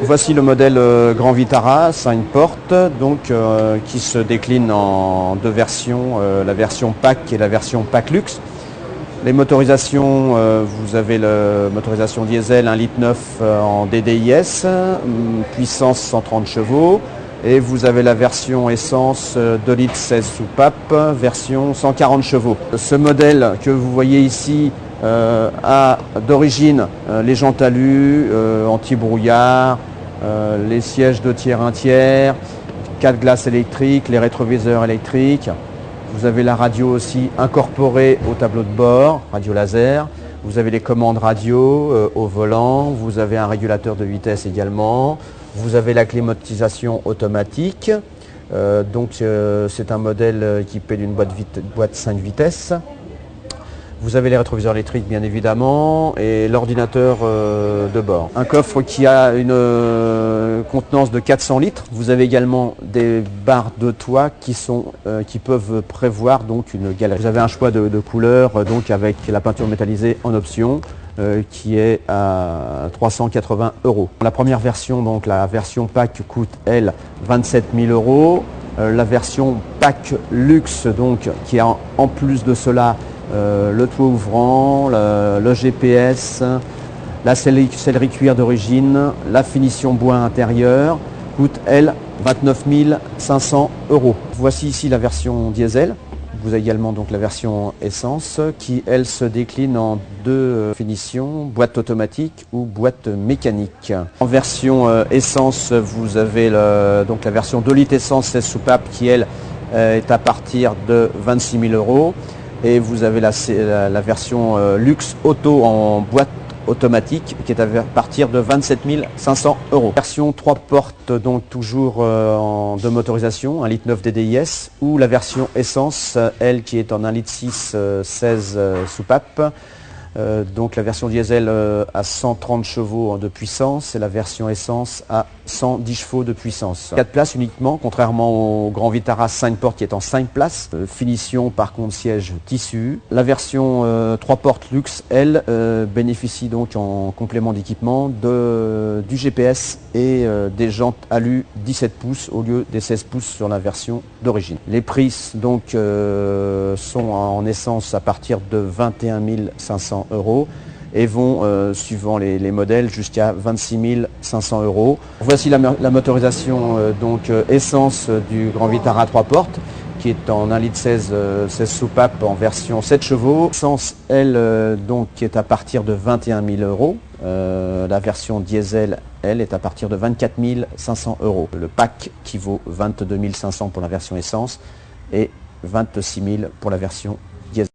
Voici le modèle Grand Vitara 5 portes, qui se décline en deux versions, la version PAC et la version PAC Luxe. Les motorisations, vous avez la motorisation diesel 1,9 litre en DDIS, puissance 130 chevaux. Et vous avez la version essence 2 litres 16 soupapes, version 140 chevaux. Ce modèle que vous voyez ici a d'origine les jantes alu, anti-brouillard, les sièges 2 tiers 1 tiers, 4 glaces électriques, les rétroviseurs électriques. Vous avez la radio aussi incorporée au tableau de bord, radio laser. Vous avez les commandes radio au volant, vous avez un régulateur de vitesse également. Vous avez la climatisation automatique. C'est un modèle équipé d'une boîte 5 vitesses. Vous avez les rétroviseurs électriques bien évidemment et l'ordinateur de bord. Un coffre qui a une contenance de 400 litres. Vous avez également des barres de toit qui peuvent prévoir donc une galerie. Vous avez un choix de couleurs avec la peinture métallisée en option qui est à 380 €. La première version, donc la version PAC, coûte elle 27 000 €. La version PAC Luxe, qui a en plus de cela le toit ouvrant, le GPS, la sellerie cuir d'origine, la finition bois intérieur, coûte elle 29 500 €. Voici ici la version diesel. Vous avez également la version essence qui elle se décline en deux finitions, boîte automatique ou boîte mécanique. En version essence, vous avez la version 2 litres essence 16 soupapes qui elle est à partir de 26 000 €. Et vous avez la version luxe auto en boîte automatique qui est à partir de 27 500 €. Version 3 portes, toujours en deux motorisations, 1,9 litre DDIS, ou la version essence, elle qui est en 1,6 litre 16 soupapes. La version diesel à 130 chevaux de puissance et la version essence à 110 chevaux de puissance. 4 places uniquement, contrairement au Grand Vitara 5 portes qui est en 5 places. Finition par contre siège tissu. La version 3 portes luxe, elle, bénéficie en complément d'équipement du GPS et des jantes alu 17 pouces au lieu des 16 pouces sur la version d'origine. Les prix sont en essence à partir de 21 500 € et vont, suivant les modèles, jusqu'à 26 500 €. Voici la motorisation essence du Grand Vitara 3 portes qui est en 1,16 litre 16 soupapes en version 7 chevaux. Essence, elle, qui est à partir de 21 000 €. La version diesel, elle, est à partir de 24 500 €. Le pack qui vaut 22 500 pour la version essence et 26 000 pour la version diesel.